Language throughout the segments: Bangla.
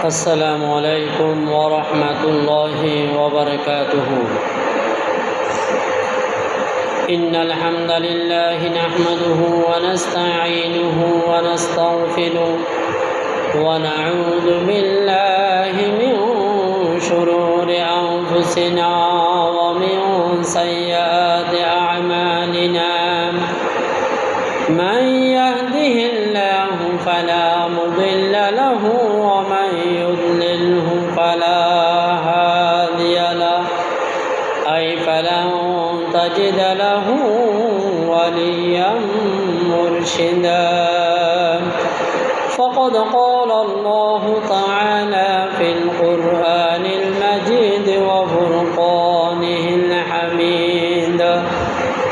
السلام عليكم ورحمة الله وبركاته. إن الحمد لله نحمده ونستعينه ونستغفره ونعوذ بالله من شرور أنفسنا ومن سيئات أعمالنا. من يهده الله فلا مضل له ومن يضلله فلا هادي له أي فلن تجد له وليا مرشدا. فقد قال الله تعالى في القرآن المجيد وفرقانه الحميد: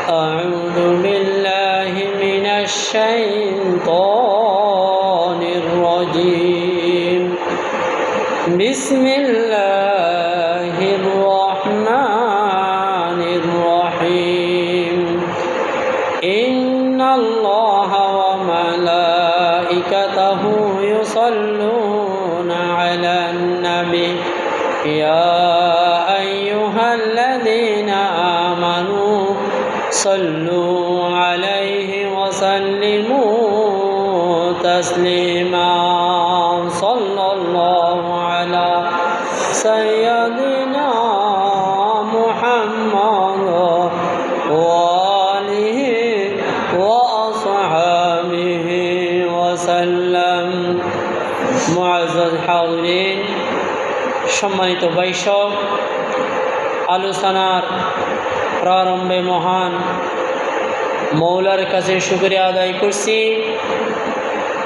أعوذ بالله من الشيطان الرجيم. بسم الله الرحمن الرحيم. إن الله وملائكته يصلون على النبي يا أيها الذين آمنوا صلوا عليه وسلموا تسليما. صلى الله على سيدنا محمد وآله وأصحابه وسلم. মুআজ্জাজ হাজিরিন, সম্মানিত বৈঠক, আলোচনার প্রারম্ভে মহান মৌলার কাছে শুকরিয়া আদায় করছি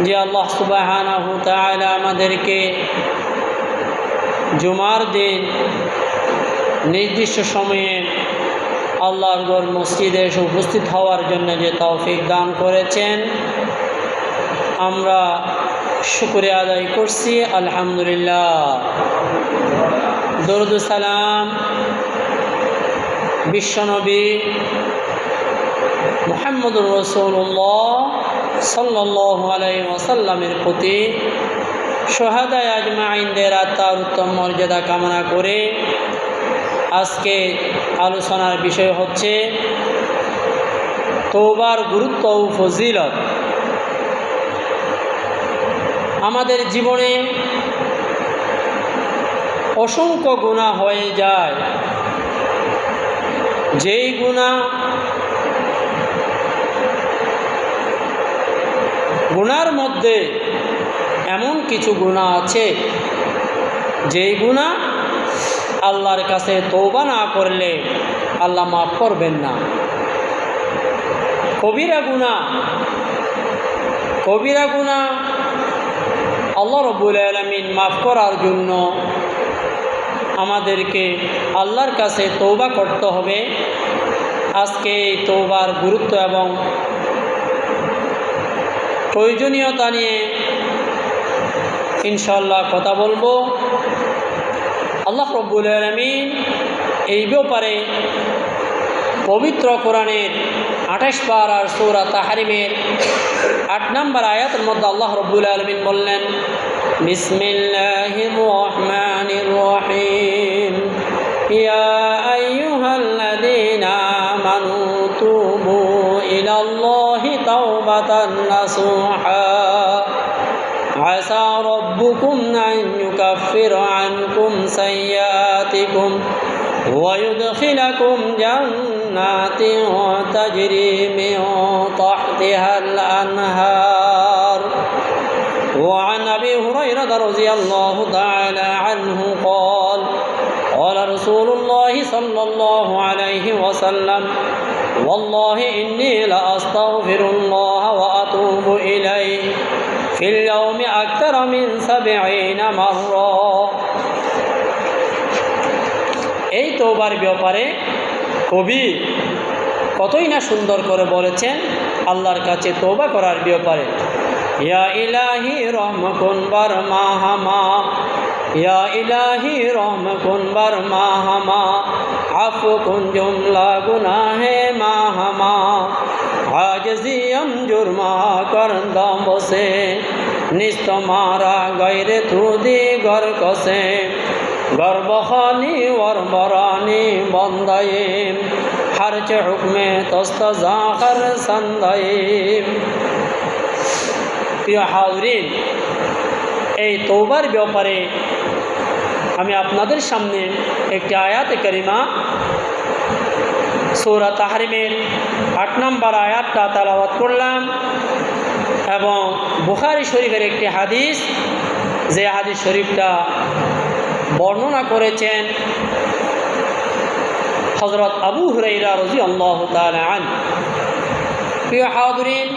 যে আল্লাহ সুবহানাহু ওয়া তাআলা আমাদেরকে জুমার দিন নির্দিষ্ট সময়ে আল্লাহর ঘর মসজিদে এসে উপস্থিত হওয়ার জন্য যে তৌফিক দান করেছেন, আমরা শুকরিয়া আদায় করছি। আলহামদুলিল্লাহ। দরুদ ও সালাম বিশ্বনবী মুহাম্মদুর রাসূলুল্লাহ সাল্লাল্লাহু আলাইহি ওয়াসাল্লামের প্রতি, শুহাদায়ে আজমাইনদের আত্মার উত্তম মর্যাদা কামনা করে আজকে আলোচনার বিষয় হচ্ছে তওবার গুরুত্ব ও ফজিলত। আমাদের জীবনে অসংখ্য গুনাহ হয়ে যায়, যেই গুনার মধ্যে এমন কিছু গুনাহ আছে যেই গুনাহ আল্লাহর কাছে তওবা না করলে আল্লাহ মাফ করবেন না। কবিরা গুনাহ আল্লাহ রাব্বুল আলামিন মাফ করার জন্য আমাদেরকে আল্লাহর কাছে তওবা করতে হবে। আজকে এই তওবার গুরুত্ব এবং প্রয়োজনীয়তা নিয়ে ইনশাআল্লাহ কথা বলবো। আল্লাহ রাব্বুল আলামিন এই ব্যাপারে পবিত্র কোরআনের 28 পারার সূরা তাহরিমের 8 নম্বর আয়াতের মধ্যে আল্লাহ রাব্বুল আলামিন বললেন: বিসমিল্লাহির রহমানির রহিম। ইয়া আইয়ুহাল্লাযীনা আমানু তুবু ইলাল্লাহি তাওবাতান নাসুহা আসা রাব্বুকুম আন ইউকাফিরা আনকুম সাইয়্যাতিকুম ওয়া ইউদখিলাকুম জান্নাতিন তাজরি মিন তাহতিহাল আনহার। وعن أبي هريرة رضي الله تعالى عنه قال: قال رسول الله صلى الله عليه وسلم: والله إني لأستغفر الله وأتوب إليه في اليوم أكثر من 70 مرة. এই তওবার ব্যাপারে কবি কতই না সুন্দর করে বলেছেন আল্লাহর কাছে তওবা করার ব্যাপারে। ইয়া ইলাহি রহম কুন বার মাহামা, ইয়া ইলাহি রহম কুন বার মাহামা, আফু কুন জুমলা গুনাহে মাহামা, आजज़ी हम जुर्मा करंदा बसे निज तुम्हारा गैर तुदी घर कसे गर्बखानी और बरानी बंदाए हर्च हुक्मे तस्त जाकर संदाए। प्रिय हाज़रीन, এই তওবার ব্যাপারে আমি আপনাদের সামনে একটি আয়াতে কারিমা সূরা তাহরিমের ৮ নম্বর আয়াতটা তেলাওয়াত করলাম এবং বুখারী শরীফের একটি হাদিস, যে হাদিস শরীফটা বর্ণনা করেছেন হযরত আবু হুরায়রা রাদিয়াল্লাহু তাআলা আনহু। প্রিয় হাজরিন,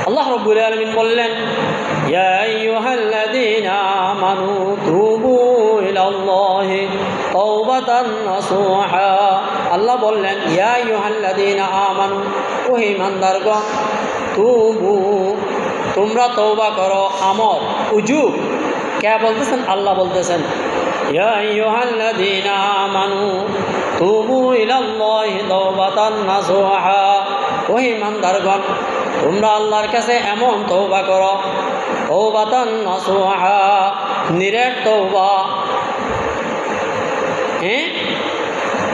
আল্লাহ রাব্বুল আলামিন বললেন, ইয়া আইয়ুহাল্লাযীনা আমানু তুবু ইলাল্লাহি তাওবাতান নাসুহা। আল্লাহ বললেন, ইয়া আইয়ুহাল্লাযীনা আমানু, ও ঈমানদারগণ, তুবু, তোমরা তওবা করো। আমর উজু কে বলতেছেন? আল্লাহ বলতেছেন, ইয়া আইয়ুহাল্লাযীনা আমানু তুবু ইলাল্লাহি তাওবাতান নাসুহা। ও ঈমানদারগণ, তোমরা আল্লাহর কাছে এমন তওবা করো, তাওবাতান নাসুহা, নিরেট তওবা।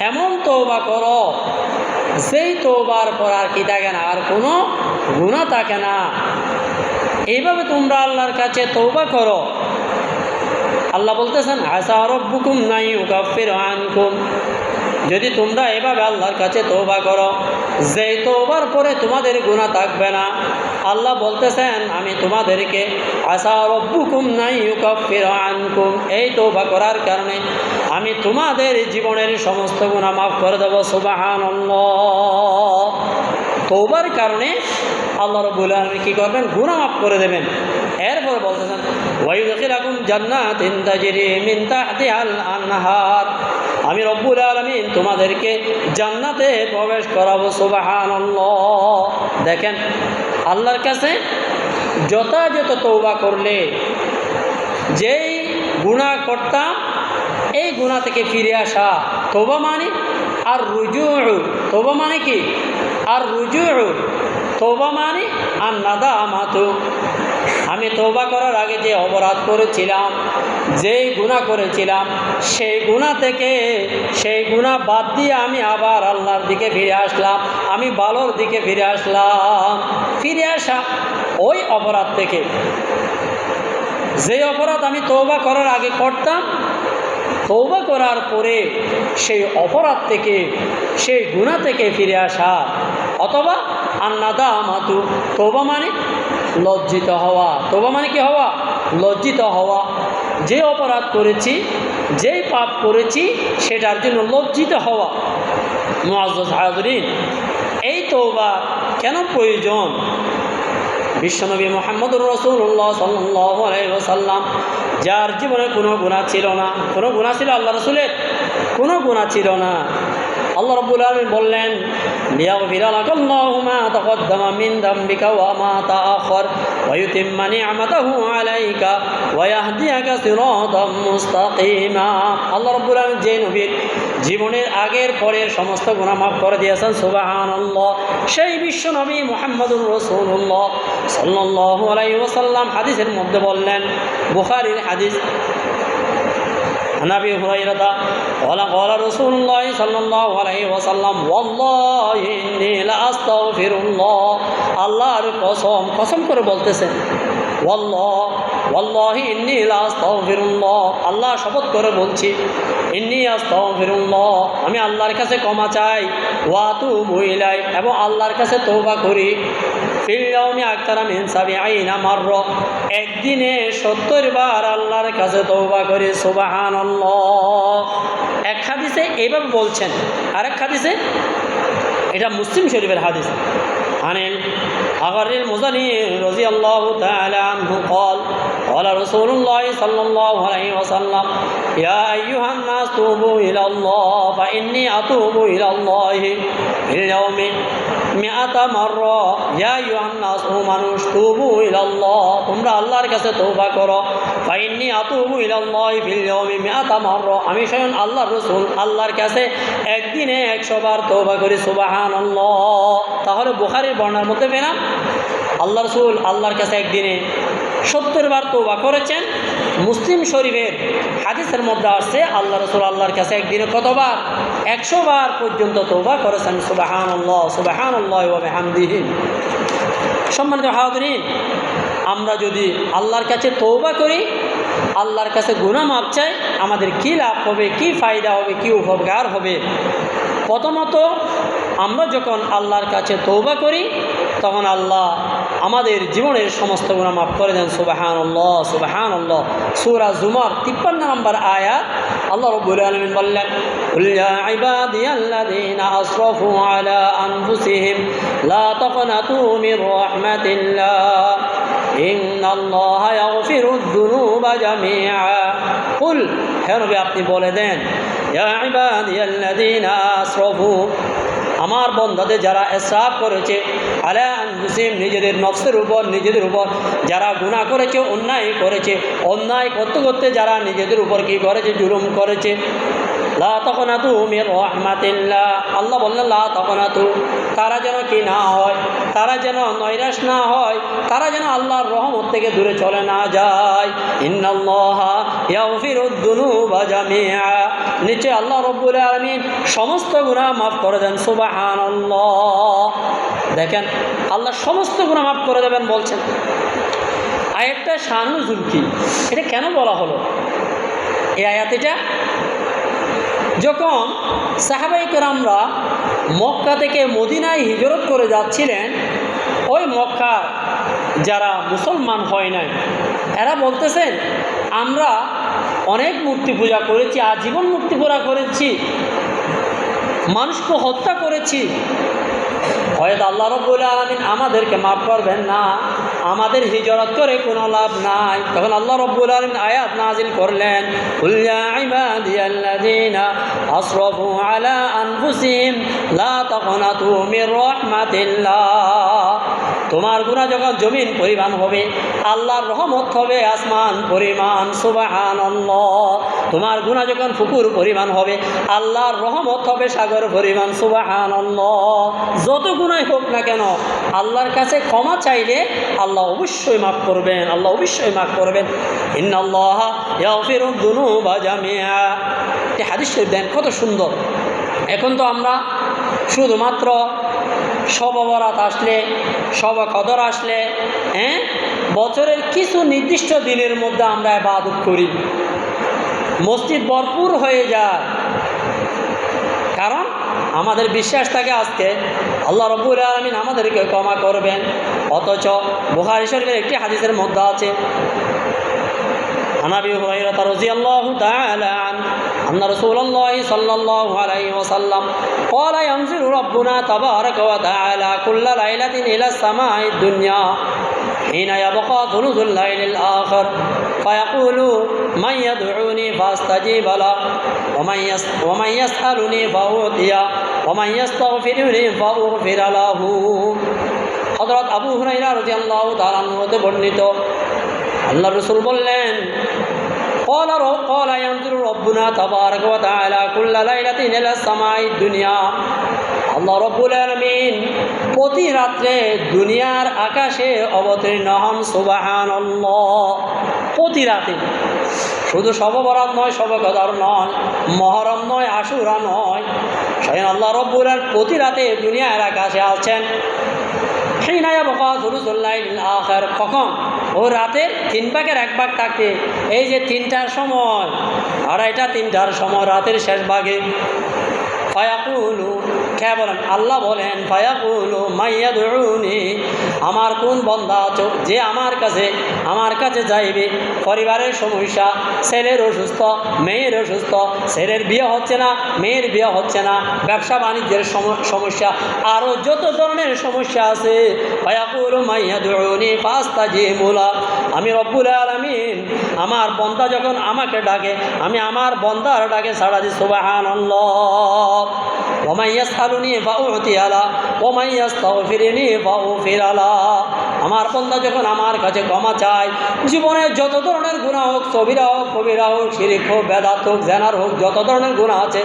এমন তওবা করো যেই তওবার পর আর কি থাকে না, আর কোনো গুনাহ থাকে না। এইভাবে তোমরা আল্লাহর কাছে তওবা করো। আল্লাহ বলতেছেন, আসা রব্বুকুম না ইউকাফির আনকুম, যদি তোমরা এভাবে আল্লাহর কাছে তওবা করো যেই তওবার পরে তোমাদের গুনাহ থাকবে না, আল্লাহ বলতেছেন আমি তোমাদেরকে আসা রব্বুকুম না ইউকাফির আনকুম, এই তওবা করার কারণে আমি তোমাদের জীবনের সমস্ত গুনাহ মাফ করে দেব। সুবহানাল্লাহ। তওবার কারণে আল্লাহ রাব্বুল আলামিন কি করবেন? গুনাহ মাফ করে দেবেন। এরপর বলতেছেন, ওয়ায়ুদখিলুকুম জান্নাতিন তাজরি মিন তাহতিহাল আনহার, আমি রব্বুল আলামিন তোমাদেরকে জান্নাতে প্রবেশ করাবো। সুবহানাল্লাহ। দেখেন, আল্লাহর কাছে যথাযথ তওবা করলে যেই গুনাহ করতাম এই গুনাহ থেকে ফিরে আসা, তওবা মানে আর রুজু। তওবা মানে কি? আর রুজু। তওবা মানে আর নাদামাতু, আমি তওবা করার আগে যে অপরাধ করেছিলাম, যেই গুনাহ করেছিলাম, সেই গুনাহ থেকে, সেই গুনাহ বাদ দিয়ে আমি আবার আল্লাহর দিকে ফিরে আসলাম, আমি ভালোর দিকে ফিরে আসলাম। ফিরে আসা ওই অপরাধ থেকে, যে অপরাধ আমি তওবা করার আগে করতাম, তওবা করার পরে সেই অপরাধ থেকে, সেই গুনাহ থেকে ফিরে আসা। অথবা আন্নাদামাতু, তওবা মানে লজ্জিত হওয়া। তওবা মানে কি হওয়া? লজ্জিত হওয়া। যে অপরাধ করেছি, যেই পাপ করেছি, সেটার জন্য লজ্জিত হওয়া। মুআজ্জাজ হাজরিন, এই তওবা কেন প্রয়োজন? বিশ্বনবী মুহাম্মদুর রাসূলুল্লাহ সাল্লাল্লাহু আলাইহি ওয়াসাল্লাম, যার জীবনে কোনো গুনাহ ছিল না, কোনো গুনাহ ছিল আল্লাহ রাসূলের কোনো গুনাহ ছিল না, আল্লাহ রাব্বুল আলামিন বললেন, লিয়াগফিরা লাকাল্লাহু মা তাকদ্দামা মিন যামবিকা ওয়া মা তাআখার ওয়া ইউতিম্মা নি'মাতাহু আলাইকা ওয়া ইয়াহদিয়াকা সিরাতাম মুস্তাকিমা। আল্লাহ রাব্বুল আলামিন যে নবীর জীবনের আগের পরের সমস্ত গুনাহ মাফ করে দিয়েছেন, সুবহানাল্লাহ, সেই বিশ্ব নবী মুহাম্মদুর রাসূলুল্লাহ সাল্লাল্লাহু আলাইহি ওয়াসাল্লাম হাদিসের মধ্যে বললেন, বুখারীর হাদিস, عن أبي هريرة قال رسول الله صلى الله عليه وسلم والله إني لأستغفر الله, আল্লাহর কসম, কসম করে বলতেছেন, ওয়াল্লাহি ইন্নী লাস্তাগফিরুল্লাহ, আল্লাহ শপথ করে বলছি, ইন্নী আস্তাগফিরুল্লাহ, আমি আল্লাহর কাছে ক্ষমা চাই, ওয়া আতুবু ইলাইহি, এবং আল্লাহর কাছে তওবা করি, ফিল ইয়াউমি আকতারা মিন ৭০ মাররা, একদিনে ৭০ বার আল্লাহর কাছে তওবা করি। সুবহানাল্লাহ। এক হাদিসে এইভাবে বলছেন, আরেক হাদিসে, এটা মুসলিম শরীফের হাদিস, আনেন আগরিল মুজানি রাদিয়াল্লাহু তাআলা আনহু قال قال رسول الله صلى الله عليه وسلم يا ايها الناس توبوا الى الله فاني اتوب الى الله في اليوم 100 مرة يا ايها الناس মানুষ তুবু ইলা আল্লাহ, তোমরা আল্লাহর কাছে তওবা করো, ফাইন্নী আতুবু ইলা আল্লাহ ফিল ইয়াউমি 100 মাররা, আমি স্বয়ং আল্লাহর রাসূল আল্লাহর কাছে একদিনে 100 বার তওবা করি। সুবহানাল্লাহ। তাহলে বুখারীর বর্ণনার মধ্যে পেলাম আল্লাহর রাসূল আল্লাহর কাছে একদিনে 70 বার তওবা করেছেন। মুসলিম শরীফের হাদিসের মধ্যে আসছে আল্লাহ রাসূল আল্লাহর কাছে একদিনে কতবার? 100 বার পর্যন্ত তওবা করেছেন। সুবহানাল্লাহ সুবহানাল্লাহ ওয়া বিহামদিহি। সম্মানিত হাজিরিন, আমরা যদি আল্লাহর কাছে তওবা করি, আল্লাহর কাছে গুনাহ মাপ চাই, আমাদের কী লাভ হবে, কী ফায়দা হবে, কী উপকার হবে? প্রথমত আমরা যখন আল্লাহর কাছে তওবা করি তখন আল্লাহ আমাদের জীবনের সমস্ত গুনাহ মাফ করে দেন। সুবহানাল্লাহ সুবহানাল্লাহ। সূরা জুমার 53 নম্বর আয়াত আল্লাহ রাব্বুল আলামিন বললেন, কুল ইয়া ইবাদিয়াল্লাযীনা আসরাফু আলা আনফুসিহিম লা তাকনাতু মির রাহমাতিল্লাহ ইন্নাল্লাহা ইয়াগফিরুদ যুনুবা জামিআ। কুল, হে নবী আপনি বলে দেন, ইয়া ইবাদিয়াল্লাযীনা আসরাফু, আমার বন্দাদের যারা ইসরাফ করেছে, আলা আনফুসিহিম, নিজেদের নফসের উপর, নিজেদের উপর যারা গুনাহ করেছে, অন্যায় করেছে, অন্যায় করতে করতে যারা নিজেদের উপর কি করেছে? জুলুম করেছে। লা তাকনাতু মির রাহমাতিল্লাহ, আল্লাহ বললেন লা তাকনাতু, তারা যেন কি না হয়, তারা যেন নৈরাশ না হয়, তারা যেন আল্লাহর রহমত থেকে দূরে চলে না যায়। ইন্নাল্লাহা ইয়াগফিরুদ যুনুবা জামিআ, নিশ্চয় আল্লাহ রাব্বুল আলামিন সমস্ত গুনাহ মাফ করে দেন। সুবহানাল্লাহ। দেখেন আল্লাহ সমস্ত গুনাহ মাফ করে দেবেন বলছেন। আয়াতটা শান নুজুল কি, এটা কেন বলা হলো? এই আয়াতটা যখন সাহাবায়ে কেরামরা মক্কা থেকে মদিনায় হিজরত করে যাচ্ছিলেন, ওই মক্কা যারা মুসলমান হয় নাই এরা বলতেছেন, আমরা অনেক মূর্তি পূজা করেছি, আজীবন মূর্তি পূজা করেছি, মানুষকে হত্যা করেছি, হয়তো আল্লাহ রাব্বুল আলামিন আমাদেরকে মাফ করবেন না, আমাদের হিজরত করে কোনো লাভ নাই। তখন আল্লাহ রাব্বুল আলামিন আয়াত নাজিল করলেন, কুল ইয়া ইবাদিয়াল্লাযীনা আসরাফু আলা আনফুসিহিম লা তাকনাতু মির রাহমাতিল্লাহ। তোমার গুনাহ যখন জমিন পরিমাণ হবে, আল্লাহর রহমত হবে আসমান পরিমাণ। সুবহানাল্লাহ। তোমার গুনাহ যখন পুকুর পরিমাণ হবে, আল্লাহর রহমত হবে সাগর পরিমাণ। সুবহানাল্লাহ। যত গুনাহ হোক না কেন আল্লাহর কাছে ক্ষমা চাইলে আল্লাহ অবশ্যই মাফ করবেন, আল্লাহ অবশ্যই মাফ করবেন। ইন্নাল্লাহা ইয়াগফিরুদ যুনুবা জামিআ। এই হাদিস শরীফ দেন কত সুন্দর। এখন তো আমরা শুধুমাত্র শবে বরাত আসলে, শবে কদর আসলে, বছরের কিছু নির্দিষ্ট দিনের মধ্যে আমরা ইবাদত করি, মসজিদ ভরপুর হয়ে যায়, কারণ আমাদের বিশ্বাস থাকে আজকে আল্লাহ রাব্বুল আলামিন আমাদেরকে ক্ষমা করবেন। অথচ বুখারী শরীফের একটি হাদিসের মধ্যে আছে, عن أبي هريرة رضي الله تعالى عنه أن رسول الله صلى الله عليه وسلم قال ينزل ربنا تبارك وتعالى كل ليلة إلى السماء الدنيا حين يبقى ثلث الليل الآخر فيقول من يدعوني فأستجيب له ومن يسألني فأعطيه ومن يستغفرني فأغفر له। হযরত আবু হুরায়রা রাদিয়াল্লাহু তাআলা আনহু হতে বর্ণিত, আল্লাহ রাসূল বললেন, قال ينزل ربنا تبارك وتعالى كل ليلة إلى السماء الدنيا। আল্লাহ রাব্বুল আলামিন প্রতি রাত্রে দুনিয়ার আকাশে অবতীর্ণ হন। সুবহানাল্লাহ। প্রতি রাতে, শুধু শবে বরাত নয়, শবে কদর নয়, মুহররম নয়, আশুরা নয়, স্বয়ং আল্লাহ রাব্বুল আলামিন প্রতি রাতে দুনিয়ার আকাশে আছেন। হিনা ইয়াবকা সুলুসুল লাইলিল আখির, কখন? ও রাতের 3 ভাগের 1 ভাগ থাকে, এই যে 3টার সময়, আড়াইটা 3টার সময় রাতের শেষ ভাগে। ফায়াকুলু, কে বলেন? আল্লাহ বলেন, ফায়াকুলু মাইয়াদউনি, আমার কোন বান্দা আছো যে আমার কাছে যাইবে? পরিবারের সমস্যা, ছেলের অসুস্থ, মেয়ের অসুস্থ, ছেলের বিয়ে হচ্ছে না, মেয়ের বিয়ে হচ্ছে না, ব্যবসা বাণিজ্যের সমস্যা, আরও যত ধরনের সমস্যা আছে। ফায়াকুলু মাইয়াদউনি ফাস্তাজিবু লাহ, আমি রব্বুল আলামিন আমার বান্দা যখন আমাকে ডাকে, আমি আমার বান্দার ডাকে সাড়া দিই। সুবহানাল্লাহ। ওয়ামান ইয়াসআলুনি ফাউতিয়া লাহু ওয়ামান ইস্তাগফিরনি ফাগফির লাহু, আমার বান্দা যখন আমার কাছে ক্ষমা চায়, জীবনের যত ধরনের গুনাহ হোক, সবিরা হোক, কবিরা হোক, শিরিক হোক, বেদাত হোক, জেনার হোক, যত ধরনের গুনাহ আছে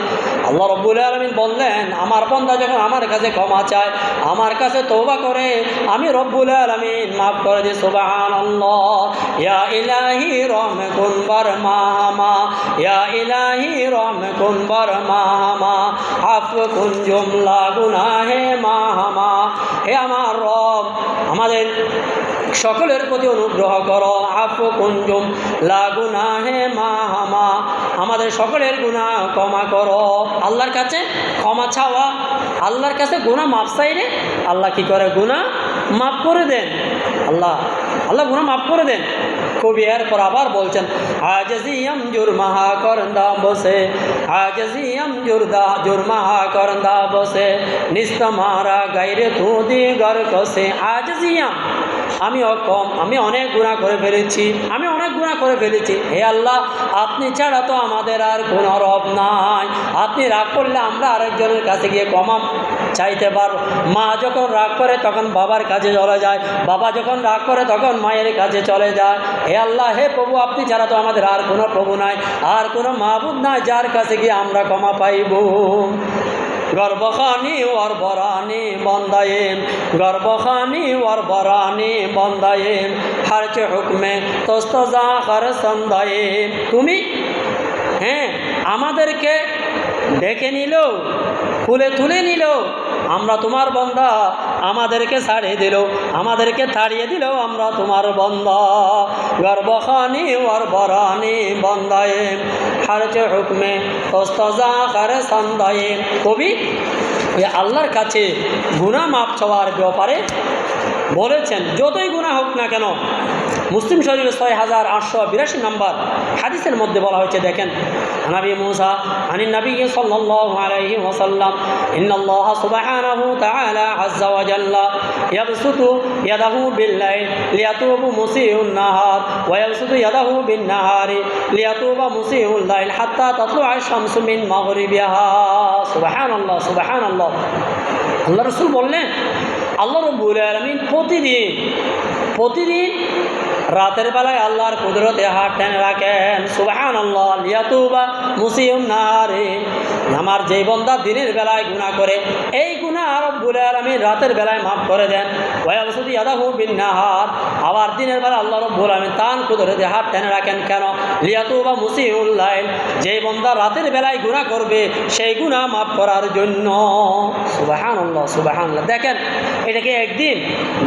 আল্লাহ রাব্বুল আলামিন বললেন, আমার বান্দা যখন আমার কাছে ক্ষমা চায়, আমার কাছে তওবা করে, আমি রব্বুল আলামিন মাফ করে দিই। সুবহানাল্লাহ। ইয়া ইলাহি রহম কুন বরমামা, ইয়া ইলাহি রহম কুন বরমামা, আফ কুন জুমলা গুনাহে মাহামা। হে আমার রব, আমাদের সকলের প্রতি অনুগ্রহ করো। আফ কুন জুমলা গুনাহে মাহামা, আমাদের সকলের গুনাহ ক্ষমা করো। আল্লাহর কাছে ক্ষমা চাওয়া, আল্লাহর কাছে গুনাহ মাফ চাইলে আল্লাহ কি করে? গুনাহ মাফ করে দেন। আল্লাহ গুনাহ মাফ করে দেন। কবি এরপর আবার বলছেন, আজজিয়াম জুরমাহা করন্দা বসে, আজজিয়াম জুরমাহা করন্দা বসে, নিস্তমারা গাইরে তু দিগর কসে। আজজিয়াম, আমি অক্ষম, আমি অনেক গুনাহ করে ফেলেছি, আমি অনেক গুনাহ করে ফেলেছি। হে আল্লাহ, আপনি ছাড়া তো আমাদের আর কোনো রব নাই। আপনি রাগ করলে আমরা আরেকজনের কাছে গিয়ে ক্ষমা চাইতে পারো। মা যখন রাগ করে তখন বাবার কাছে চলে যায়, বাবা যখন রাগ করে তখন মায়ের কাছে চলে যায়। হে আল্লাহ, হে প্রভু, আপনি ছাড়া তো আমাদের আর কোনো প্রভু নাই, আর কোনো মাহবুব নাই যার কাছে গিয়ে আমরা ক্ষমা পাইব। গর্বখানি ওর বরানি বন্দায়েন, গর্বখানি ওর বরানি বন্দায়েন, হারচে হুকমে তোস্তজা কর সন্দায়েন। তুমি আমাদেরকে ডেকে নিল, কুলে তুলে নিল, আমরা তোমার বান্দা, আমাদেরকে ছাড়িয়ে দিল, আমাদেরকে তাড়িয়ে দিল, আমরা তোমার বান্দা। গর্বখানি ওর বরানি বন্দায়েন, হারচে হুকমে তোস্তজা কর সন্দায়েন। কবি ওই আল্লাহর কাছে গুনাহ মাফ চাওয়ার ব্যাপারে বলেছেন, যতই গুনাহ হোক না কেন। মুসলিম শরীফের 6882 নম্বর হাদিসের মধ্যে বলা হয়েছে, দেখেন, নবী মুসা আনিন নবী সাল্লাল্লাহু আলাইহি ওয়াসাল্লাম, ইন্নাল্লাহ সুবহানাহু তাআলা আযজা ওয়া জাল্লা ইয়াবসুতু ইয়াদাহু বিল-লাইল লিয়াতুবা মুসিউন নাহার ওয়া ইয়াবসুতু ইয়াদাহু বিন-নাহারি লিয়াতুবা মুসিউল লাইল হাত্তা তাতলুআ আশ-শামসু মিন মাগরিবিহা। সুবহানাল্লাহ, সুবহানাল্লাহ। আল্লাহ রাসূল বললেন, আল্লাহ রাব্বুল আলামিন প্রতিদিন রাতের বেলায় আল্লাহর কুদরতে হাত টেনে রাখেন। সুবহানাল্লাহ। লিয়াতুবা মুসিউন নাহারি, আমার যেই বান্দা দিনের বেলায় গুনাহ করে, এই গুনাহ রব্বুল আলামিন রাতের বেলায় মাফ করে দেন। ওয়া ইয়াবসুতু ইয়াদাহু বিন-নাহার, আবার দিনের বেলা আল্লাহ রব্বুল আলামিন তার কুদরতে হাত টেনে রাখেন। কেন? লিয়াতুবা মুসিউল লাইল, যেই বান্দা রাতের বেলায় গুনাহ করবে সেই গুনাহ মাফ করার জন্য। সুবহানাল্লাহ, সুবহানাল্লাহ। দেখেন, এটাকে একদিন,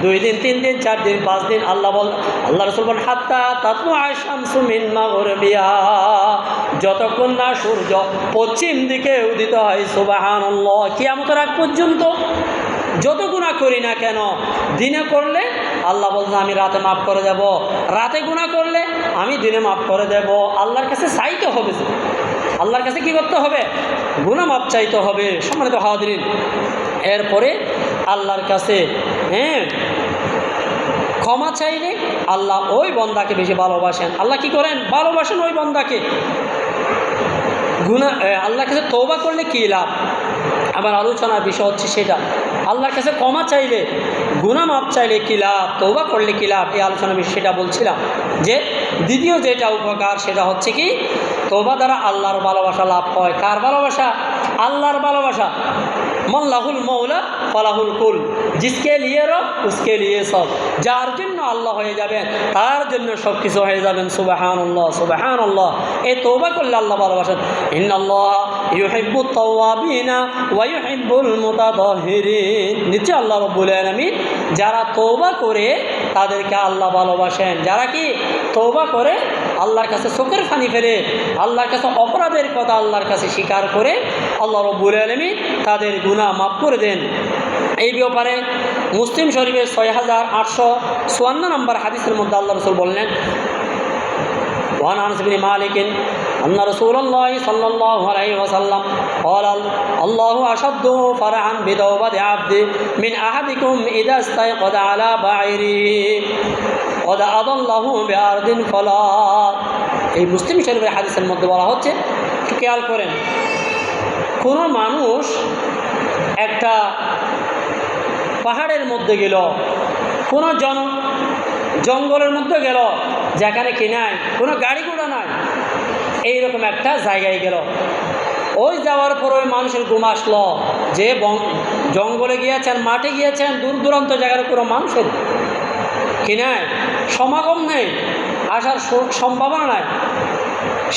2 দিন, 3 দিন, 4 দিন, 5 দিন, আল্লাহ রাসূল বলেন, হাত্তা তাতলুআ আশ-শামসু মিন মাগরিবিহা, যতক্ষণ না সূর্য পশ্চিম দিকে উদিত হয়। সুবহানাল্লাহ। কিয়ামতের আগ পর্যন্ত যত গুনাহ করি না কেন, দিনে করলে আল্লাহ বলছেন আমি রাতে মাফ করে দেব, রাতে গুনাহ করলে আমি দিনে মাফ করে দেব। আল্লাহর কাছে চাইতে হবে, আল্লাহর কাছে কি করতে হবে? গুনাহ মাফ চাইতে হবে। সম্মানিত হাজিরিন, এরপরে আল্লাহর কাছে ক্ষমা চাইলে আল্লাহ ওই বান্দাকে বেশি ভালোবাসেন। আল্লাহ কি করেন? ভালোবাসেন ওই বান্দাকে। আল্লাহর কাছে তওবা করলে কী লাভ, আমার আলোচনার বিষয় হচ্ছে সেটা। আল্লাহর কাছে ক্ষমা চাইলে, গুনাহ মাফ চাইলে কী লাভ, তওবা করলে কী লাভ, এই আলোচনার বিষয় সেটা বলছিলাম। যে দ্বিতীয় যেটা উপকার সেটা হচ্ছে কি, তওবা দ্বারা আল্লাহর ভালোবাসা লাভ হয়। কার ভালোবাসা? আল্লাহর ভালোবাসা। মল্লাহুল মৌলা ফালাহুল কুল, জিসকে লিয়ে রব উসকে লিয়ে সব, যার জন্য আল্লাহ হয়ে যাবেন তার জন্য সব কিছু হয়ে যাবেন। সুবহানাল্লাহ, সুবহানাল্লাহ। এই তওবা করলে আল্লাহ ভালোবাসেন। ইন্নাল্লাহ ইউহিব্বুত তাওয়াবিনা ওয়া ইউহিব্বুল মুতাতাহহিরিন, নিশ্চয় আল্লাহ রাব্বুল আলামিন যারা তওবা করে তাদেরকে আল্লাহ ভালোবাসেন। যারা কি তওবা করে আল্লাহর কাছে চোখের পানি ফেলে, আল্লাহর কাছে অপরাধের কথা আল্লাহর কাছে স্বীকার করে, আল্লাহ রাব্বুল আলামিন তাদের গুনাহ মাফ করে দেন। এই ব্যাপারে মুসলিম শরীফের 6854 নম্বর হাদিসের মধ্যে আল্লাহ রাসূল বললেন, وعن أنس بن مالك أن رسول الله صلى الله عليه وسلم قال الله أشد فرحا بتوبة عبد من أحدكم إذا استيقظ على بعيره قد أضله بأرض فلات। এই মুসলিম শরীফের হাদিসের মধ্যে বলা হচ্ছে, একটু খেয়াল করেন, কোনো মানুষ একটা পাহাড়ের মধ্যে গেল, কোনো জঙ্গলের মধ্যে গেল, যেখানে কি নাই, কোনো গাড়ি ঘোড়া নাই, এইরকম একটা জায়গায় গেল। ওই যাওয়ার পর ওই মানুষের ঘুম আসলো যে জঙ্গলে গিয়েছেন, মাঠে গিয়েছেন, দূর দূরান্ত জায়গার কোনো মানুষের কি নাই, সমাগম নেই, আসার সম্ভাবনা নাই।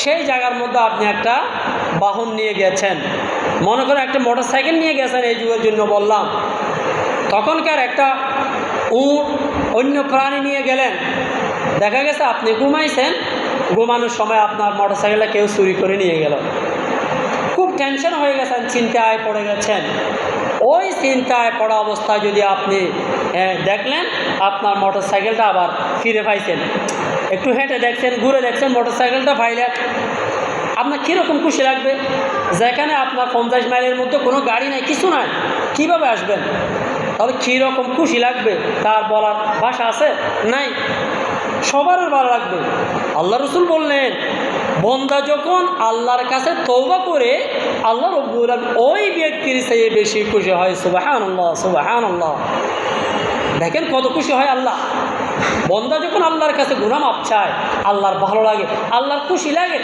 সেই জায়গার মধ্যে আপনি একটা বাহন নিয়ে গেছেন, মনে করেন একটা মোটর সাইকেল নিয়ে গেছেন, এই যুগের জন্য বললাম। তখনকার একটা উট, অন্য প্রাণী নিয়ে গেলেন, দেখা গেছে আপনি ঘুমাইছেন, ঘুমানোর সময় আপনার মোটর সাইকেলটা কেউ চুরি করে নিয়ে গেল, খুব টেনশন হয়ে গেছেন, চিন্তায় পড়ে গেছেন। ওই চিন্তায় পড়া অবস্থায় যদি আপনি দেখলেন আপনার মোটর সাইকেলটা আবার ফিরে পাইছেন, একটু হেঁটে দেখছেন, ঘুরে দেখছেন, মোটর সাইকেলটা পাইলেন, আপনার কীরকম খুশি লাগবে? যেখানে আপনার 50 মাইলের মধ্যে কোনো গাড়ি নাই, কিছু নাই, কীভাবে আসবেন? তাহলে কীরকম খুশি লাগবে তার বলার ভাষা আছে? নাই, সবার ভালো লাগবে। আল্লাহ রসুল বললেন, বন্দা যখন আল্লাহর কাছে তওবা করে আল্লাহ রব্বুল আলামিন ওই ব্যক্তির চেয়ে বেশি খুশি হয়। সুবহানাল্লাহ, সুবহানাল্লাহ। দেখেন কত খুশি হয় আল্লাহ। বন্দা যখন আল্লাহর কাছে গুনাহ মাপ চায়, আল্লাহর ভালো লাগে, আল্লাহর খুশি লাগে।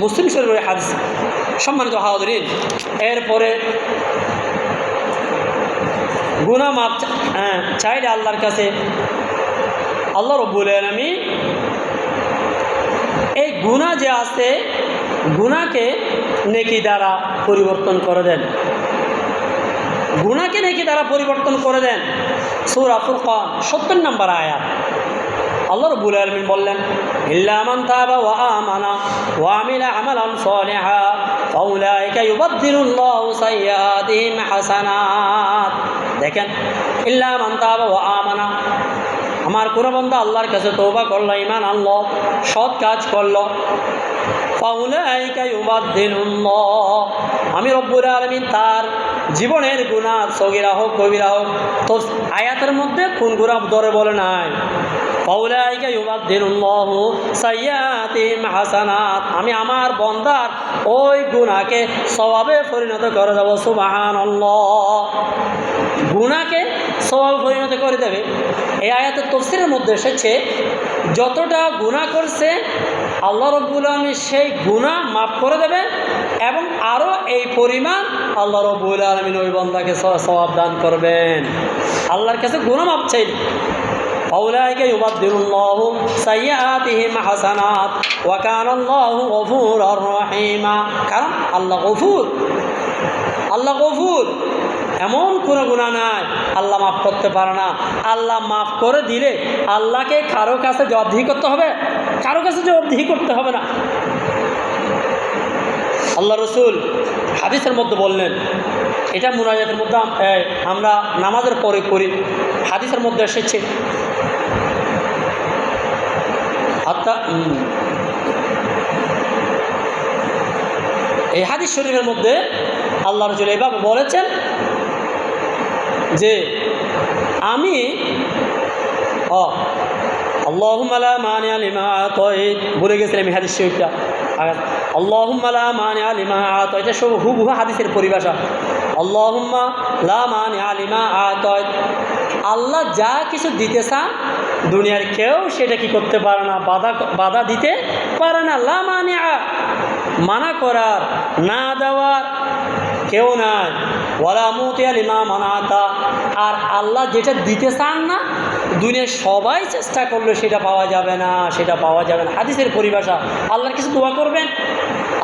মুসলিম শরীফের হাদিস। সম্মানিত হাজিরিন, এরপরে গুনাহ মাপ চাইলে আল্লাহর কাছে আল্লাহ রব্বুল আলামিন এই গুনাহ যে আছে, গুনাহকে নেকি দ্বারা পরিবর্তন করে দেন, গুনাহকে নেকি দ্বারা পরিবর্তন করে দেন। সূরা ফুরকান 70 নম্বর আয়াত। আল্লাহ রাব্বুল আলামিন বললেন, ইল্লা মান তাবা ওয়া আমানা ওয়া আমিলা আমালান সালিহা ফাউলাইকা ইউবাদদিলুল্লাহু সাইয়্যাতিহিম হাসানাত। দেখেন, ইল্লা মান তাবা ওয়া আমানা, আমার কোনো বান্দা আল্লাহর কাছে তওবা করলো, ঈমান আনলো, সৎ কাজ করলো, ফাউলাইকা ইউবাদদিলুল্লাহ, আমি রব্বুল আলামিন তার জীবনের গুনাহ সগীরা হোক কবিরা হোক, তো আয়াতের মধ্যে কোন গুনাহ ধরে বলে নাই, ফাউলাইকা ইউবাদদিলুল্লাহু সাইয়্যাতিহিম হাসানাত, আমি আমার বান্দার ওই গুনাহকে সওয়াবে পরিণত করে দেব। সুবহানাল্লাহ, গুনাহকে সওয়াবে পরিণত করে দেবে। এই আয়াতের তাফসীরের মধ্যে এসেছে, যতটা গুনাহ করছে আল্লাহ রাব্বুল আলামিন সেই গুনাহ মাফ করে দেবে, এবং আরও এই পরিমাণ আল্লাহ রাব্বুল আলামিন ওই বান্দাকে সওয়াব দান করবেন। আল্লাহর কাছে গুনাহ মাফ চাইলে ফাউলাইকা ইউবাদদিলুল্লাহু সাইয়্যাতিহিম হাসানাত ওয়া কানাল্লাহু গফুরার রহিমা। কারণ আল্লাহ গফুর, আল্লাহ গফুর, এমন কোনো গুনাহ নাই আল্লাহ মাফ করতে পারে না। আল্লাহ মাফ করে দিলে আল্লাহকে কারো কাছে জবাবদিহি করতে হবে? কারো কাছে জবাবদিহি করতে হবে না। আল্লাহ রসুল হাদিসের মধ্যে বললেন, এটা মুনাজাতের মধ্যে আমরা নামাজের পরে করি, হাদিসের মধ্যে এসেছে, এই হাদিস শরীফের মধ্যে আল্লাহ রসুল এভাবে বলেছেন যে আমি আল্লাহুম্মা লা মানিআ লিমা আতাইত, বলে গেছিলাম এই হাদিস শরীফটা। আল্লাহুম্মা লা মানিআ লিমা আতাইত, এটা সব হুবহু হাদিসের পরিভাষা। আল্লাহুম্মা লা মানিআ লিমা আতাইত, আল্লাহ যা কিছু দিতে চান দুনিয়ার কেউ সেটা কি করতে পারে না, বাধা দিতে পারে না। লা মানিআ, মানা করার, না দেওয়ার কেউ নাই। ওয়ালা মুতিয়া লিমা মানাতা, আর আল্লাহ যেটা দিতে চান না দুনিয়ার সবাই চেষ্টা করলে সেটা পাওয়া যাবে না, সেটা পাওয়া যাবে না। হাদিসের পরিভাষা। আল্লাহর কিছু দোয়া করবেন,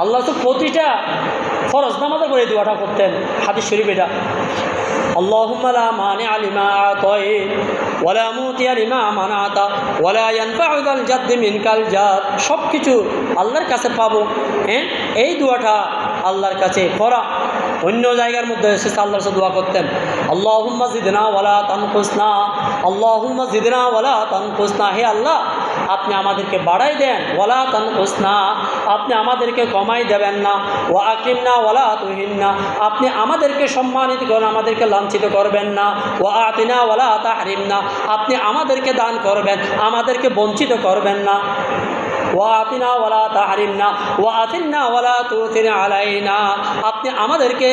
আল্লাহ তো প্রতিটা ফরজ নামাজের পরে দোয়াটা করতেন, হাদিস শরীফ এটা। আল্লাহুম্মা লা মানিআ লিমা আতাইত ওয়ালা মুতিয়া লিমা মানাতা ওয়ালা ইয়ানফাউ যাল জাদ্দি মিনকাল জাদ, সব কিছু আল্লাহর কাছে পাবো। এই দোয়াটা আল্লাহর কাছে করা। অন্য জায়গার মধ্যে এসেছে আল্লাহর কাছে দোয়া করতেন, আল্লাহুম্মা জিদনা ওয়ালা তানকুসনা, আল্লাহুম্মা জিদনা ওয়ালা তানকুসনা, হে আল্লাহ আপনি আমাদেরকে বাড়াই দেন, ওয়ালা তানকুসনা, আপনি আমাদেরকে কমাই দেবেন না, ওয়া আকরিমনা ওয়ালা তুহিন্না, আপনি আমাদেরকে সম্মানিত করেন, আমাদেরকে লাঞ্ছিত করবেন না, ওয়া আতিনা ওয়ালা তাহরিমনা, আপনি আমাদেরকে দান করবেন, আমাদেরকে বঞ্চিত করবেন না, ওয়া আতিনা ওয়ালা তাহরিমনা ওয়া আতিনা ওয়ালা তুতির আলাইনা, আপনি আমাদেরকে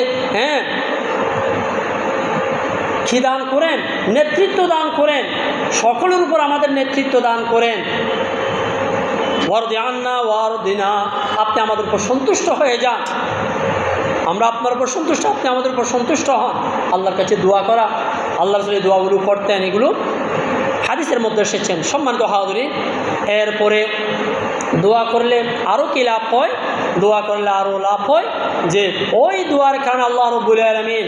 কি দান করেন? নেতৃত্ব দান করেন, সকলের উপর আমাদের নেতৃত্ব দান করেন। ওয়ারদি আন্না ওয়ারদিনা, আপনি আমাদের উপর সন্তুষ্ট হয়ে যান, আমরা আপনার উপর সন্তুষ্ট, আপনি আমাদের উপর সন্তুষ্ট হন। আল্লাহর কাছে দোয়া করা, আল্লাহর কাছে দোয়াগুলো করতেন, এগুলো হাদিসের মধ্যে এসেছেন। সম্মানিত হাজিরিন, এরপরে দোয়া করলে আরও কী লাভ হয়? দোয়া করলে আরও লাভ হয় যে ওই দোয়ার কারণে আল্লাহ রাব্বুল আলামিন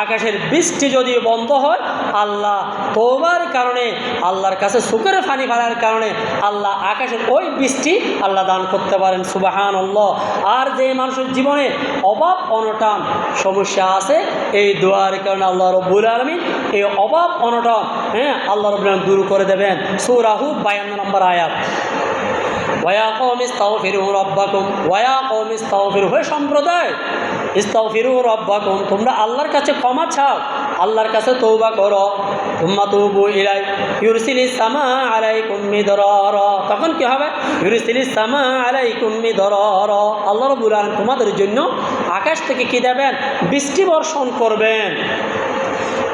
আকাশের বৃষ্টি যদি বন্ধ হয়, আল্লাহ তওবার কারণে, আল্লাহর কাছে শুকরের পানি ফেলার কারণে আল্লাহ আকাশের ওই বৃষ্টি আল্লাহ দান করতে পারেন। সুবহানাল্লাহ। আর যে মানুষের জীবনে অভাব অনটন সমস্যা আছে, এই দোয়ার কারণে আল্লাহ রাব্বুল আলামিন এই অভাব অনটন আল্লাহ রাব্বুল আলামিন দূর করে দেবেন। সূরা হুদ 52 নম্বর আয়াত। ওয়া কওমি ইস্তাগফিরু রাব্বাকুম, ওয়া কওমি ইস্তাগফিরু, হে সম্প্রদায়, ইস্তাগফিরু রাব্বাকুম, তোমরা আল্লাহর কাছে ক্ষমা চাও, আল্লাহর কাছে তওবা করো। তুম্মা তুবু ইলাই ইউরসিলিস সামা আলাইকুম মিদরারা, তখন কি হবে? ইউরসিলিস সামা আলাইকুম মিদরারা, আল্লাহ রাব্বুল আলামিন তোমাদের জন্য আকাশ থেকে কি দেবেন? বৃষ্টি বর্ষণ করবেন।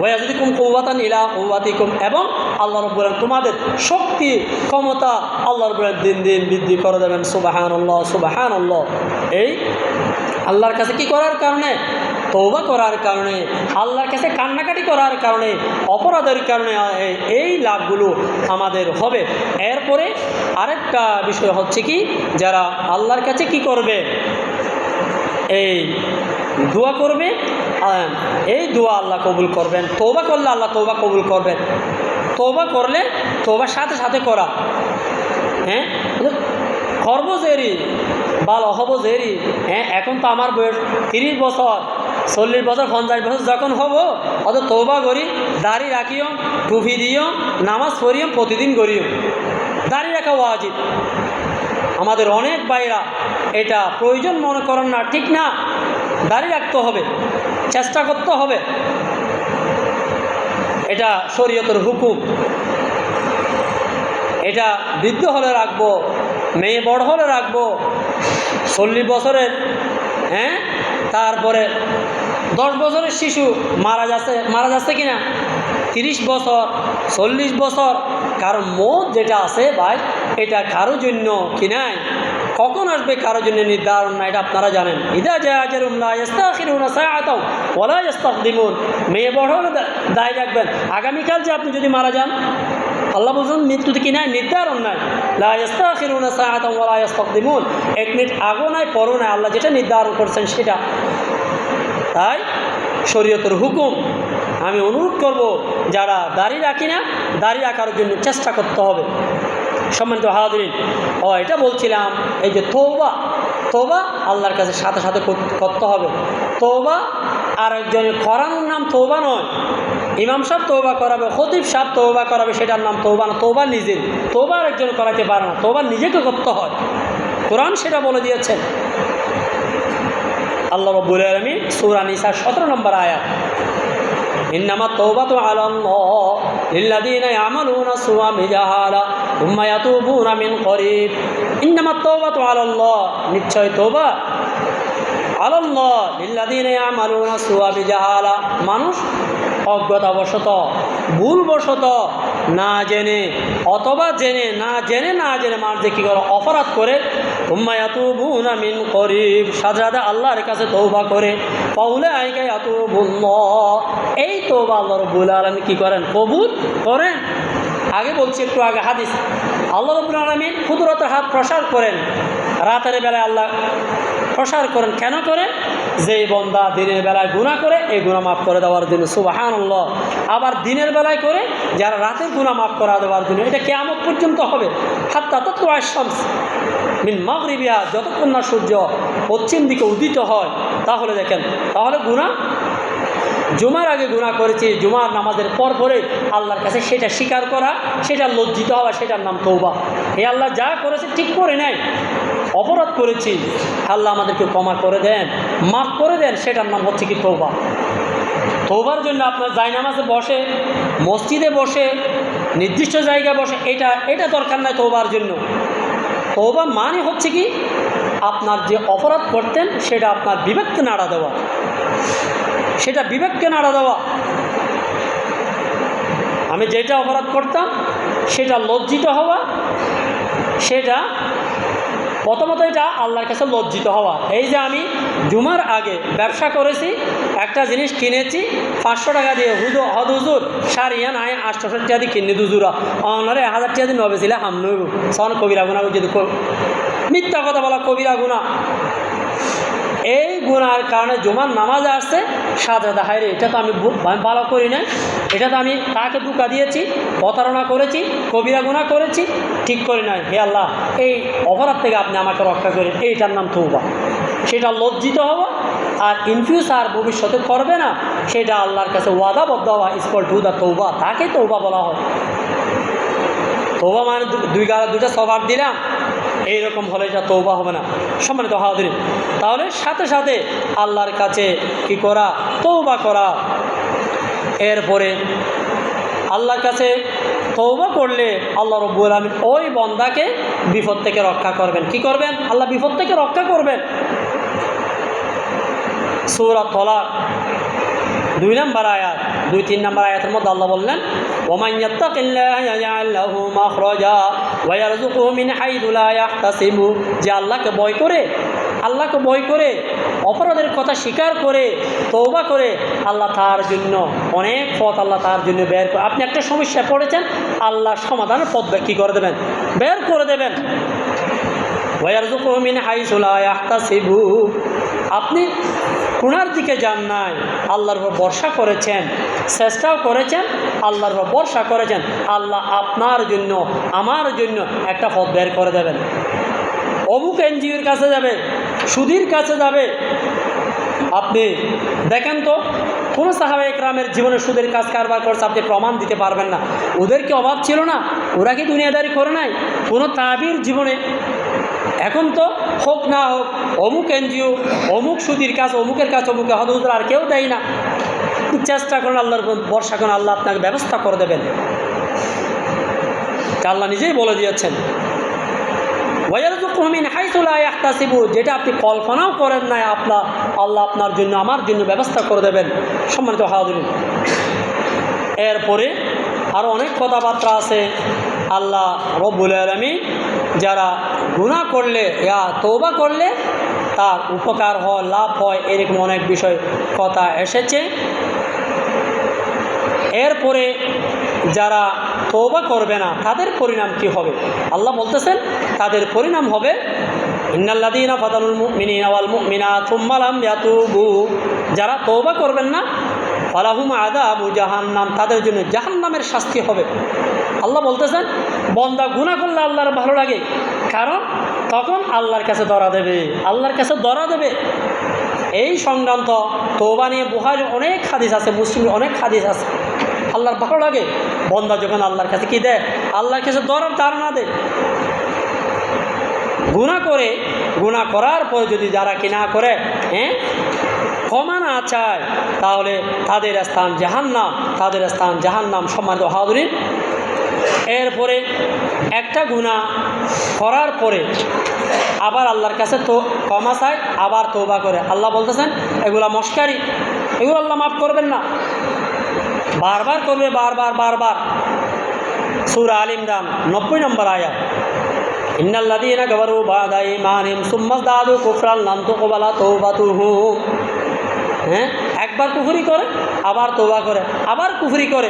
ওয়াজিদকুম কুওয়াতান ইলা কুওয়াতিকুম, এবং আল্লাহ রাব্বুল আলামিন তোমাদের শক্তি ক্ষমতা আল্লাহ রাব্বুল আলামিন দিন দিন বৃদ্ধি করে দেবেন। সুবহানাল্লাহ, সুবহানাল্লাহ। এই আল্লাহর কাছে কি করার কারণে? তওবা করার কারণে, আল্লাহর কাছে কান্নাকাটি করার কারণে, অপরাধের কারণে এই লাভগুলো আমাদের হবে। এরপরে আরেকটা বিষয় হচ্ছে কি, যারা আল্লাহর কাছে কি করবে? এই দোয়া করবে, এই দোয়া আল্লাহ কবুল করবেন। তওবা করলে আল্লাহ তওবা কবুল করবেন। তওবা করলে তওবার সাথে সাথে করা, করব জেরি বাল হব জেরি, এখন তো আমার বয়স 30 বছর, 40 বছর, 50 বছর যখন হব, অত তওবা করি, দাড়ি রাখিও, টুপি দিও, নামাজ পড়িও, প্রতিদিন করিও। দাড়ি রাখা ওয়াজিব। আমাদের অনেক ভাইরা এটা প্রয়োজন মনে করেন না, ঠিক না। দাড়ি রাখতে হবে, চেষ্টা করতে হবে, এটা শরীয়তের হুকুম। এটা বৃদ্ধ হলে রাখবো, মেয়ে বড় হলে রাখবো, 40 বছরের তারপরে 10 বছরের শিশু মারা যাচ্ছে কিনা, 30 বছর, 40 বছর, কারণ মৌত যেটা আছে ভাই, এটা কারোর জন্য কি নাই, কখন আসবে কারোর জন্য নির্ধারণ না, এটা আপনারা জানেন। ইদা জাআ আজালুহুম লা ইস্তাখিরুনা সাআতাও ওয়া লা ইস্তাকদিমুন, মেয়ে বড় হলে দায় রাখবেন, আগামীকাল যে আপনি যদি মারা যান, আল্লাহ বলছেন মৃত্যুতে কি নাই, নির্ধারণ নাই। লা ইস্তাখিরুনা সাআতাও ওয়া লা ইস্তাকদিমুন, 1 মিনিট আগেও নাই পরও নাই, আল্লাহ যেটা নির্ধারণ করছেন সেটা। তাই শরীয়তের হুকুম। আমি অনুরোধ করব, যারা দাড়ি রাখি না, দাড়ি রাখার জন্য চেষ্টা করতে হবে। সম্মানিত হাজিরিন, এটা বলছিলাম, এই যে তওবা আল্লাহর কাছে সাথে সাথে করতে হবে। তওবা আরেকজনের করানোর নাম তওবা নয়। ইমাম সাহেব তওবা করাবে, খতিব সাহেব তওবা করাবে, সেটার নাম তওবা না। তওবা নিজের, তওবা আরেকজন করাতে পারে না, তওবা নিজেকে করতে হয়। কোরআন সেটা বলে দিয়েছেন। আল্লাহ রাব্বুল আলামিন সূরা নিসা 17 নম্বর আয়াত, ইন্নামাত তাওবাতু আলাল্লাহ লিল্লাযীনা ইয়ামালুনা সুআ বিজাহালা সুম্মা ইয়াতুবুনা মিন করিব। ইন্নামাত তাওবাতু আলাল্লাহ, নিশ্চয় তওবা আলাল্লাহ লিল্লাযীনা ইয়ামালুনা সুআ বিজাহালা, মানুষ অজ্ঞতাবশত, ভুলবশত, না জেনে অথবা জেনে না জেনে মানুষ কি করে অপরাধ করে, সুম্মা ইয়াতুবুনা মিন করিব, সাথে আল্লাহর কাছে তওবা করে, ফাউলাইকা ইয়াতুবুল্লাহ, এই তওবা আল্লাহ রাব্বুল আলামিন কি করেন? কবুল করেন। আগে বলছি, একটু আগে হাদিস, আল্লাহ রাব্বুল আলামিন কুদরতের হাত প্রসার করেন, রাতের বেলায় আল্লাহ প্রসার করেন। কেন করেন? যেই বান্দা দিনের বেলায় গুনাহ করে, এই গুনাহ মাফ করে দেওয়ার জন্য। সুবহানাল্লাহ। আবার দিনের বেলায় করে যারা রাতের গুনাহ মাফ করে দেওয়ার জন্য। এটা কিয়ামত পর্যন্ত হবে, হাত্তা তাতলুআ আশ-শামস মিন মাগরিবিহা, যতক্ষণ না সূর্য পশ্চিম দিকে উদিত হয়। তাহলে দেখেন, তাহলে গুনাহ, জুমার আগে গুনাহ করেছি, জুমার নামাজের পর পরে আল্লাহর কাছে সেটা স্বীকার করা, সেটা লজ্জিত হওয়া, সেটার নাম তওবা। এই আল্লাহ যা করেছে ঠিক করে নেয়, অপরাধ করেছি, আল্লাহ আমাদেরকে ক্ষমা করে দেন, মাফ করে দেন, সেটার নাম হচ্ছে কি তওবা। তওবার জন্য আপনার জায়নামাজে বসে, মসজিদে বসে, নির্দিষ্ট জায়গায় বসে, এটা দরকার নাই তওবার জন্য। তওবা মানে হচ্ছে কি, আপনার যে অপরাধ করতেন সেটা আপনার বিবেককে নাড়া দেওয়া, সেটা বিবেককে নাড়া দেওয়া। আমি যেটা অপরাধ করতাম সেটা লজ্জিত হওয়া, সেটা প্রথমত এটা আল্লাহর কাছে লজ্জিত হওয়া। এই যে আমি জুমার আগে ব্যবসা করেছি, একটা জিনিস কিনেছি 500 টাকা দিয়ে, হুজুর সারিয়া নাই 800 টাকা দিয়ে কিনে দুজুরা অনারে 1000 টাকা দিয়ে নবে ছিল হাম নইব সন কবিরা গুণা, যদি মিথ্যা কথা বলা কবিরা গুণা। এই গুণার কারণে জুমার নামাজ আসছে সাজা হায় রে, এটা তো আমি ভালো করি না, এটা তো আমি তাকে ধোঁকা দিয়েছি, প্রতারণা করেছি, কবিরা গুনাহ করেছি, ঠিক করি নাই। হে আল্লাহ, এই অপরাধ থেকে আপনি আমাকে রক্ষা করেন, এইটার নাম তৌবা। সেটা লজ্জিত হওয়া, আর ইন ফিউচার ভবিষ্যতে করবে না, সেটা আল্লাহর কাছে ওয়াদাবদ্ধ হওয়া, ইসকল টু দ্য তৌবা, তাকে তৌবা বলা হয়। তৌবা মানে দুইটা সবার দিলাম, এইরকম হলে এটা তৌবা হবে না। সম্মানিত হাজিরিন, তাহলে সাথে সাথে আল্লাহর কাছে কি করা? তৌবা করা। এরপরে আল্লাহর কাছে তৌবা করলে আল্লাহ রাব্বুল আলামিন ওই বান্দাকে বিপদ থেকে রক্ষা করবেন। কি করবেন? আল্লাহ বিপদ থেকে রক্ষা করবেন। সূরা তালাক 2 নম্বর আয়াত, 2-3 নম্বর আয়াতের মধ্যে আল্লাহ বললেন, ওমান ইয়াত্তাকিল্লাহা ইয়াজআল লাহু মাখরাজা ওয়া ইয়ারযুকুহু মিন হাইথু লা ইয়াহতাসিবু। যে আল্লাহকে ভয় করে অপরাধের কথা স্বীকার করে তওবা করে, আল্লাহ তার জন্য অনেক পথ আল্লাহ তার জন্য বের করে। আপনি একটা সমস্যায় পড়েছেন, আল্লাহ সমাধানের পথ কী করে দেবেন? বের করে দেবেন। ওয়া ইয়ারযুকুহু মিন হাইথু লা ইয়াহতাসিবু। আপনি কোনার দিকে যান নাই, আল্লাহর উপর ভরসা করেছেন, চেষ্টাও করেছেন, আল্লাহর উপর ভরসা করেছেন, আল্লাহ আপনার জন্য আমার জন্য একটা পথ বের করে দেবেন। অমুক এনজিওর কাছে যাবে, সুদীর কাছে যাবে। আপনি দেখেন তো, কোনো সাহাবা একরামের জীবনে সুদের কাজ কারবার করছে আপনি প্রমাণ দিতে পারবেন না। ওদের কি অভাব ছিল না? ওরা কি দুনিয়াদারি করে নাই? কোনো তাবির জীবনে। এখন তো হোক না হোক, অমুক এনজিও, অমুক সুদীর কাজ, অমুকের কাজ, অমুকে হদুদ, আর কেউ দেয় না। চেষ্টা করেন, আল্লাহর ভরসা করেন, আল্লাহ আপনাকে ব্যবস্থা করে দেবেন। আল্লাহ নিজেই বলে দিয়েছেন, ওয়ায়ারযুকুহু মিন হাইথু লা ইয়াহতাসিবু। যেটা আপনি কল্পনাও করেন নাই, আল্লাহ আপনার জন্য আমার জন্য ব্যবস্থা করে দেবেন। সম্মানিত হাজিরিন, এরপরে আরও অনেক কথাবার্তা আছে। আল্লাহ রব্বুল আলামিন যারা গুনাহ করলে তওবা করলে তার উপকার হয়, লাভ হয়, এরকম অনেক বিষয় কথা এসেছে। এরপরে যারা তওবা করবে না তাদের পরিণাম কি হবে? আল্লাহ বলতেছেন তাদের পরিণাম হবে, ইন্নাল্লাযীনা ফাতানুল মুমিনিনা ওয়াল মুমিনাত সুম্মা লাম ইয়াতুবু। যারা তওবা করবেন না, ফালাহুম আযাবু জাহান্নাম, তাদের জন্য জাহান্নামের শাস্তি হবে। আল্লাহ বলতেছেন বান্দা গুনাহ করলে আল্লাহর ভালো লাগে, কারণ তখন আল্লাহর কাছে ধরা দেবে, আল্লাহর কাছে ধরা দেবে। এই সংক্রান্ত তওবা নিয়ে বুখারী অনেক হাদিস আছে, মুসলিম অনেক হাদিস আছে। আল্লাহর ভালো লাগে বান্দা যখন আল্লাহর কাছে কি দেয়? আল্লাহর কাছে ধরার ধারণা দেয়। গুনাহ করার পর যদি যারা কি না করে, ক্ষমা না চায়, তাহলে তাদের স্থান জাহান্নাম। সম্মানিত হাজিরিন, এরপরে একটা গুনাহ করার পরে আবার আল্লাহর কাছে তো ক্ষমা চায়, আবার তওবা করে। আল্লাহ বলতেছেন এগুলা মশকারি, এগুলো আল্লাহ মাফ করবেন না। বারবার করবে, বারবার। সূরা আল ইমরান 90 নম্বর আয়াত, ইন্নাল্লাযীনা কাফারু বা'দা ঈমানিহিম সুম্মা যাদু কুফরান লাম তুকবালা তাওবাতুহুম। একবার কুফরি করে, আবার তওবা করে, আবার কুফরি করে,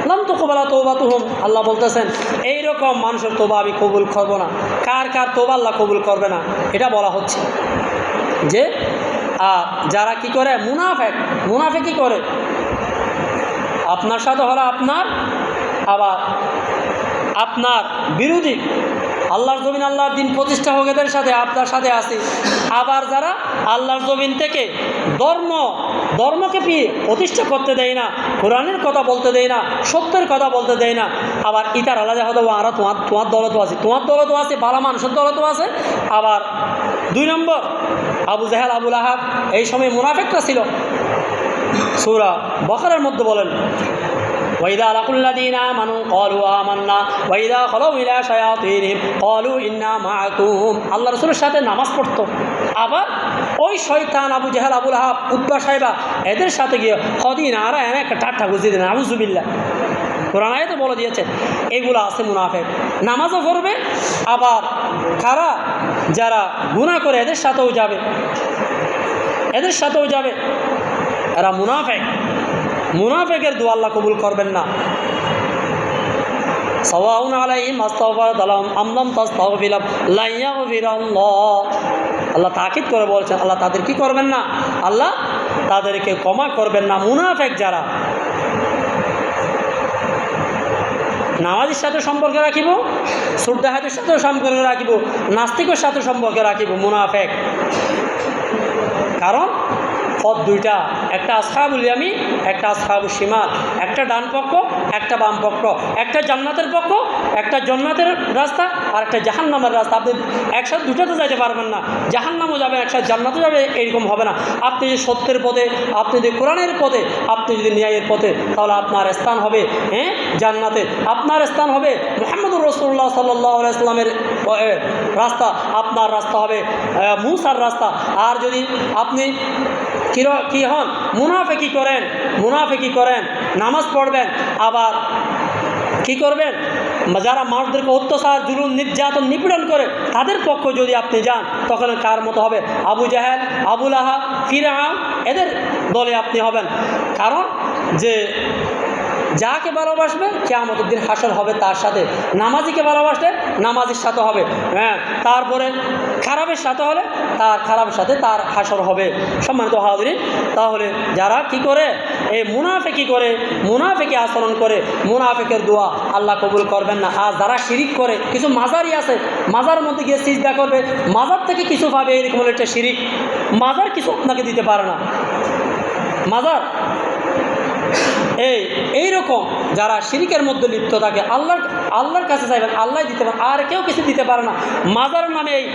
লাম তুকবালা তাওবাতুহুম। আল্লাহ বলতেছেন এইরকম মানুষের তওবা আমি কবুল করব না। কার তওবা আল্লাহ কবুল করবে না? এটা বলা হচ্ছে যে যারা কি করে, মুনাফিক কি করে, আপনার সাথে হলো আপনার, আবার আপনার বিরোধী। আল্লাহর জমিন, আল্লাহর দিন প্রতিষ্ঠা হোক এদের সাথে, আপনার সাথে আছে। আবার যারা আল্লাহর জমিন থেকে ধর্মকে প্রতিষ্ঠা করতে দেয় না, কোরআনের কথা বলতে দেয় না, সত্যের কথা বলতে দেয় না, আবার ইতার আলাদা হতো আরা তোমার দলতও আছে, ভালো মানুষের দলতও আছে। আবার 2 নম্বর আবু জাহেল, আবু লাহাব, এই সময় মুনাফিকরা ছিল। সূরা বাকারার মধ্যে বলেন, ওয়াইদা লাকুল্লাযীনা আমানু ক্বালু আমান্না ওয়াইদা খালাউ ইলা শায়াতিনহিম ক্বালু ইন্না মাআকুম। আল্লাহ রাসূলের সাথে নামাজ পড়তো, আবার ওই শয়তান আবু জাহেল, আবু লাহাব, উতবা, সাইবা এদের সাথে গিয়ে খদিন আর একটা ঠাট্টা বুঝিয়ে দেন। আউযুবিল্লাহ। কোরআন আয়াতে বলে দিয়েছে এগুলো আছে মুনাফিক। নামাজও পড়বে, আবার কারা যারা গুনাহ করে এদের সাথেও যাবে, এদের সাথেও যাবে। এরা মুনাফিক, মুনাফিকের দোয়া আল্লাহ কবুল করবেন না। সাওয়াউন আলাইহিম আস্তাগফারতা লাহুম আম লাম তাস্তাগফির লাহুম লা ইয়াগফিরাল্লাহ। আল্লাহ তাকিদ করে বলছেন আল্লাহ তাদের কি করবেন না, আল্লাহ তাদেরকে ক্ষমা করবেন না। মুনাফিক যারা নামাজের সাথে সম্পর্ক রাখিব, সুরদাহাতের সাথেও সম্পর্ক রাখিব, নাস্তিকের সাথে সম্পর্ক রাখিব, মুনাফিক। কারণ পথ দুইটা, একটা আসহাবুল ইয়ামিন, একটা আসহাবুশ শিমাল, একটা ডান পক্ষ, একটা বাম পক্ষ, একটা জান্নাতের পক্ষ, একটা জান্নাতের রাস্তা, আর একটা জাহান্নামের রাস্তা। আপনি একসাথে দুটোতে যাইতে পারবেন না, জাহান্নামও যাবে একসাথে জান্নাতও যাবে, এরকম হবে না। আপনি যে সত্যের পথে, আপনি যদি কোরআনের পথে, আপনি যদি ন্যায়ের পথে, তাহলে আপনার স্থান হবে জান্নাতে, আপনার স্থান হবে মুহাম্মদুর রাসূলুল্লাহ সাল্লাল্লাহু আলাইহি ওয়াসাল্লামের রাস্তা, আপনার রাস্তা হবে মুসার রাস্তা। আর যদি আপনি কি হন, মুনাফিকি করেন, মুনাফিকি করেন, নামাজ পড়বেন, আবার কি করবেন, যারা মানুষদেরকে অত্যাচার, জুলুম, নির্যাতন, নিপীড়ন করে তাদের পক্ষ যদি আপনি যান, তখন কার মতো হবে? আবু জাহেল, আবু লাহাব, ফিরআউন, এদের দলে আপনি হবেন। কারণ যে যাকে ভালোবাসবে কিয়ামতের দিন হাসর হবে তার সাথে, নামাজিকে ভালোবাসলে নামাজের সাথে হবে, তারপরে খারাপের সাথে হলে তার খারাপের সাথে তার হাসর হবে। সম্মানিত হাজিরিন, তাহলে যারা কি করে এই মুনাফিকি করে, মুনাফিকি আচরণ করে, মুনাফিকের দোয়া আল্লাহ কবুল করবেন না। আর যারা শিরিক করে, কিছু মাজারই আছে, মাজার মধ্যে গিয়ে সিজদা করবে, মাজার থেকে কিছু পাবে, এরকম একটা শিরিক। মাজার কিছু আপনাকে দিতে পারে না, মাজার এইরকম যারা শিরিকের মধ্যে লিপ্ত থাকে, আল্লাহর কাছে চাইবেন, আল্লাহ দিতে পারেন, আর কেউ কিছু দিতে পারে না। মাজার নামে এই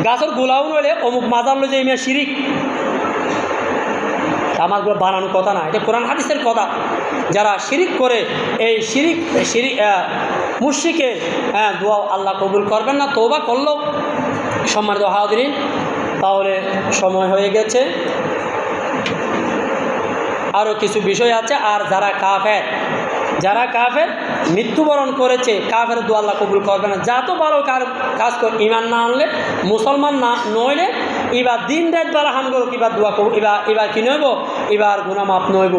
গাছের গোলাউন হলে অমুক মাজার লো যে মেয়ে শিরিক, আমারগুলো বানানো কথা না, এটা কোরআন হাদিসের কথা। যারা শিরিক করে, এই শিরিক মুশরিকের দোয়া আল্লাহ কবুল করবেন না, তওবা করলো। সম্মানিত হাজিরিন, তাহলে সময় হয়ে গেছে, আরও কিছু বিষয় আছে। আর যারা কাফের, যারা কাফের মৃত্যুবরণ করেছে, কাফের দোয়া আল্লাহ কবুল করবে না। যত ভালো কাজ করে, ইমান না আনলে, মুসলমান না নইলে, এবার দিন রাত বেলা হাম করো, এবার দোয়া করবো, এবার কি নইব, এবার গুনাহ মাফ নইব,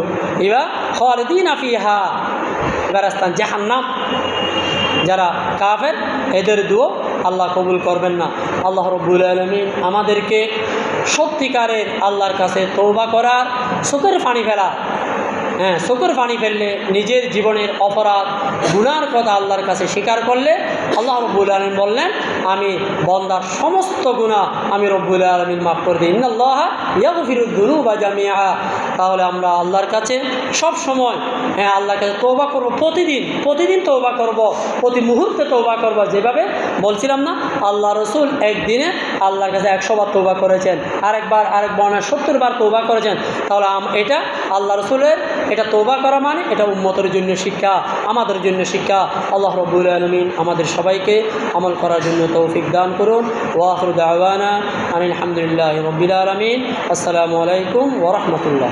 এবার খালিদিনা ফিহা, এবার স্থান জাহান্নাম। যারা কাফের এদের দোয়া আল্লাহ কবুল করবেন না। আল্লাহ রাব্বুল আলামিন আমাদেরকে সত্যিকারের আল্লাহর কাছে তওবা করার, চোখের পানি ফেলা, চোখের পানি ফেললে নিজের জীবনের অপরাধ গুনার কথা আল্লাহর কাছে স্বীকার করলে আল্লাহ রাব্বুল আলামিন বললেন, আমি বন্দার সমস্ত গুনাহ আমি রব্বুল আলামিন মাফ করে দিই। ইন্নাল্লাহা ইয়াগফিরুয যুনুবা জামিআ। তাহলে আমরা আল্লাহর কাছে সব সময় আল্লাহর কাছে তওবা করব, প্রতিদিন তওবা করব, প্রতি মুহূর্তে তওবা করব। যেভাবে বলছিলাম না, আল্লাহ রসুল একদিনে আল্লাহর কাছে 100 বার তওবা করেছেন, আরেক বর্ণায় 70 বার তওবা করেছেন। তাহলে এটা আল্লাহ রসুলের, এটা তওবা করা মানে এটা উম্মতের জন্য শিক্ষা, আমাদের জন্য শিক্ষা। আল্লাহ রাব্বুল আলামিন আমাদের সবাইকে আমল করার জন্য তৌফিক দান করুন। ওয়া আখিরু দাওয়ানা আনিল হামদুলিল্লাহি রাব্বিল আলামিন। আসসালামু আলাইকুম ওয়া রাহমাতুল্লাহ।